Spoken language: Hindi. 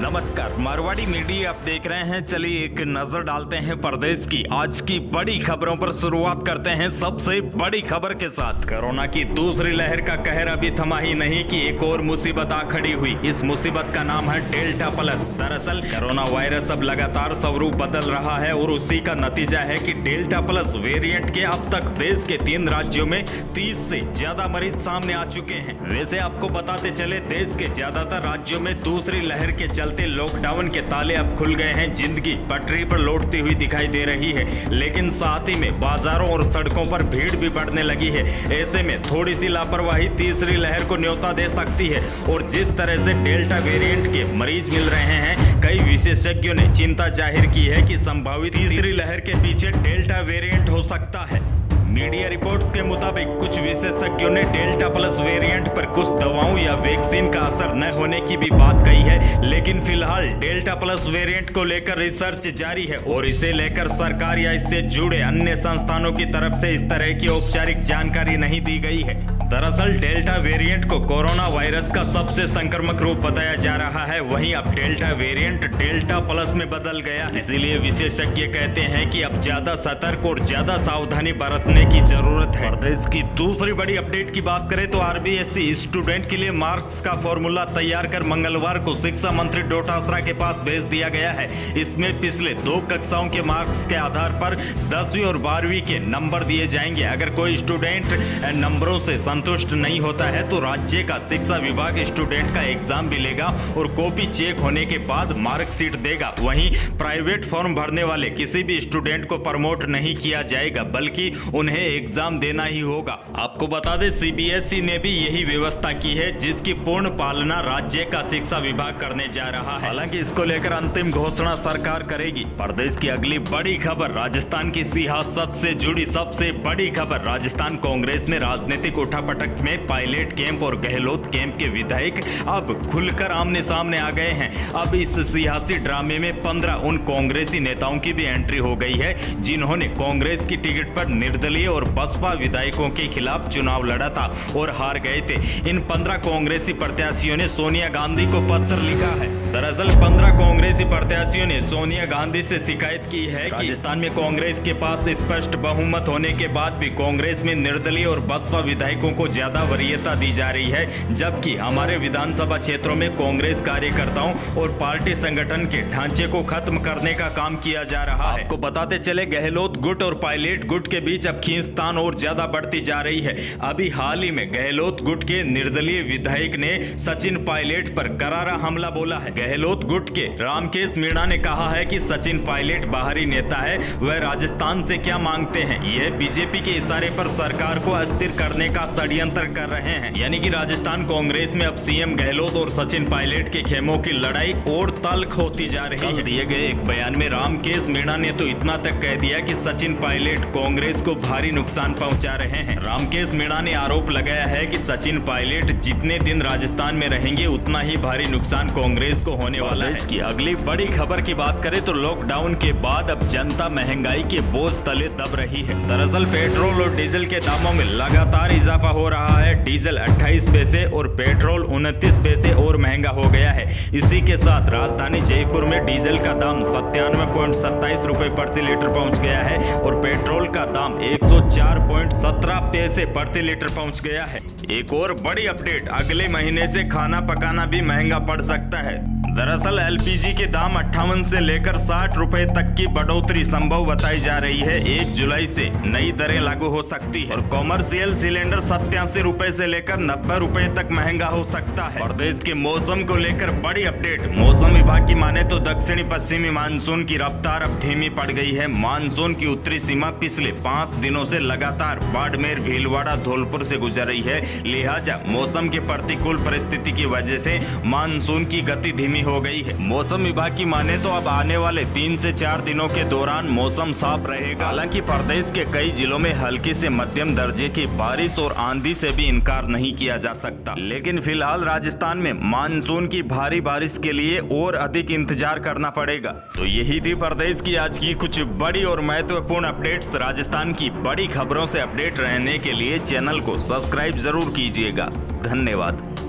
नमस्कार, मारवाड़ी मीडिया आप देख रहे हैं। चलिए एक नजर डालते हैं प्रदेश की आज की बड़ी खबरों पर। शुरुआत करते हैं सबसे बड़ी खबर के साथ। कोरोना की दूसरी लहर का कहर अभी थमा ही नहीं कि एक और मुसीबत आ खड़ी हुई। इस मुसीबत का नाम है डेल्टा प्लस। दरअसल कोरोना वायरस अब लगातार स्वरूप बदल रहा है और उसी का नतीजा है कि डेल्टा प्लस वेरिएंट के अब तक देश के 3 राज्यों में 30 से ज्यादा मरीज सामने आ चुके हैं। वैसे आपको बताते चले, देश के ज्यादातर राज्यों में दूसरी लहर के चलते लॉकडाउन के ताले अब खुल गए हैं। जिंदगी पटरी पर लौटती हुई दिखाई दे रही है, लेकिन साथ ही में बाजारों और सड़कों पर भीड़ भी बढ़ने लगी है। ऐसे में थोड़ी सी लापरवाही तीसरी लहर को न्योता दे सकती है और जिस तरह से डेल्टा वेरिएंट के मरीज मिल रहे हैं, कई विशेषज्ञों ने चिंता जाहिर की है कि संभावित तीसरी लहर के पीछे डेल्टा वेरिएंट हो सकता है। मीडिया रिपोर्ट्स के मुताबिक कुछ विशेषज्ञों ने डेल्टा प्लस वेरिएंट पर कुछ दवाओं या वैक्सीन का असर न होने की भी बात कही है, लेकिन फिलहाल डेल्टा प्लस वेरिएंट को लेकर रिसर्च जारी है और इसे लेकर सरकार या इससे जुड़े अन्य संस्थानों की तरफ से इस तरह की औपचारिक जानकारी नहीं दी गई है। दरअसल डेल्टा वेरिएंट को कोरोना वायरस का सबसे संक्रामक रूप बताया जा रहा है, वहीं अब डेल्टा वेरिएंट डेल्टा प्लस में बदल गया है। इसीलिए विशेषज्ञ कहते हैं कि अब ज्यादा सतर्क और ज्यादा सावधानी बरतने की जरूरत है। प्रदेश की दूसरी बड़ी अपडेट की बात करें तो आरबीएसई स्टूडेंट के लिए मार्क्स का फॉर्मूला तैयार कर मंगलवार को शिक्षा मंत्री डोटासरा के पास भेज दिया गया है। इसमें पिछले 2 कक्षाओं के मार्क्स के आधार पर 10वीं और 12वीं के नंबर दिए जाएंगे। अगर कोई स्टूडेंट नंबरों से संतुष्ट नहीं होता है तो राज्य का शिक्षा विभाग स्टूडेंट का एग्जाम भी लेगा और कॉपी चेक होने के बाद मार्कशीट देगा। वहीं प्राइवेट फॉर्म भरने वाले किसी भी स्टूडेंट को प्रमोट नहीं किया जाएगा, बल्कि उन्हें एग्जाम देना ही होगा। आपको बता दें, सीबीएसई ने भी यही व्यवस्था की है, जिसकी पूर्ण पालना राज्य का शिक्षा विभाग करने जा रहा है। हालांकि इसको लेकर अंतिम घोषणा सरकार करेगी। प्रदेश की अगली बड़ी खबर, राजस्थान की सियासत से जुड़ी सबसे बड़ी खबर। राजस्थान कांग्रेस में राजनीतिक उठापटक में पायलट कैंप और गहलोत कैंप के विधायक अब खुलकर आमने सामने आ गए हैं। अब इस सियासी ड्रामे में 15 उन कांग्रेसी नेताओं की भी एंट्री हो गई है, जिन्होंने कांग्रेस की टिकट पर निर्दलीय और बसपा विधायकों के खिलाफ चुनाव लड़ा था और हार गए थे। इन 15 कांग्रेसी प्रत्याशियों ने सोनिया गांधी को पत्र लिखा है। दरअसल 15 कांग्रेसी प्रत्याशियों ने सोनिया गांधी से शिकायत की है कि राजस्थान में कांग्रेस के पास स्पष्ट बहुमत होने के बाद भी कांग्रेस में निर्दलीय और बसपा विधायकों को ज्यादा वरीयता दी जा रही है, जबकि हमारे विधानसभा क्षेत्रों में कांग्रेस कार्यकर्ताओं और पार्टी संगठन के ढांचे को खत्म करने का काम किया जा रहा है। आपको बताते चले, गहलोत गुट और पायलट गुट के बीच अब खींचतान और ज्यादा बढ़ती जा रही है। अभी हाल ही में गहलोत गुट के निर्दलीय विधायक ने सचिन पायलट पर करारा हमला बोला है। गहलोत गुट के रामकेश मीणा ने कहा है कि सचिन पायलट बाहरी नेता है, वह राजस्थान से क्या मांगते हैं। यह बीजेपी के इशारे पर सरकार को अस्थिर करने का षड्यंत्र कर रहे हैं। यानी कि राजस्थान कांग्रेस में अब सीएम गहलोत और सचिन पायलट के खेमों की लड़ाई और तल्ख होती जा रही है। दिए गए एक बयान में रामकेश मीणा ने तो इतना तक कह दिया कि सचिन पायलट कांग्रेस को भारी नुकसान पहुंचा रहे हैं। रामकेश मीणा ने आरोप लगाया है कि सचिन पायलट जितने दिन राजस्थान में रहेंगे उतना ही भारी नुकसान कांग्रेस को होने वाला है। इसकी अगली बड़ी खबर की बात करें तो लॉकडाउन के बाद अब जनता महंगाई के बोझ तले दब रही है। दरअसल पेट्रोल और डीजल के दामों में लगातार इजाफा हो रहा है। डीजल 28 पैसे और पेट्रोल 29 पैसे और महंगा हो गया है। इसी के साथ राजधानी जयपुर में डीजल का दाम 97.27 रुपए प्रति लीटर पहुंच गया है और पेट्रोल का दाम 104.17 पैसे प्रति लीटर पहुंच गया है। एक और बड़ी अपडेट, अगले महीने से खाना पकाना भी महंगा पड़ सकता है। दरअसल एलपीजी के दाम 58 से लेकर 60 रुपए तक की बढ़ोतरी संभव बताई जा रही है। 1 जुलाई से नई दरें लागू हो सकती है और कॉमर्शियल सिलेंडर 87 रुपए से लेकर 90 रुपए तक महंगा हो सकता है। प्रदेश के मौसम को लेकर बड़ी अपडेट, मौसम विभाग की माने तो दक्षिणी पश्चिमी मानसून की रफ्तार अब धीमी पड़ गई है। मानसून की उत्तरी सीमा पिछले 5 दिनों से लगातार बाड़मेर, भीलवाड़ा, धौलपुर से गुजर रही है। लिहाजा मौसम की प्रतिकूल परिस्थिति की वजह से मानसून की गति धीमी हो गई है। मौसम विभाग की माने तो अब आने वाले 3 से 4 दिनों के दौरान मौसम साफ रहेगा। हालांकि प्रदेश के कई जिलों में हल्की से मध्यम दर्जे की बारिश और आंधी से भी इनकार नहीं किया जा सकता, लेकिन फिलहाल राजस्थान में मानसून की भारी बारिश के लिए और अधिक इंतजार करना पड़ेगा। तो यही थी प्रदेश की आज की कुछ बड़ी और महत्वपूर्ण अपडेट्स। राजस्थान की बड़ी खबरों से अपडेट रहने के लिए चैनल को सब्सक्राइब जरूर कीजिएगा। धन्यवाद।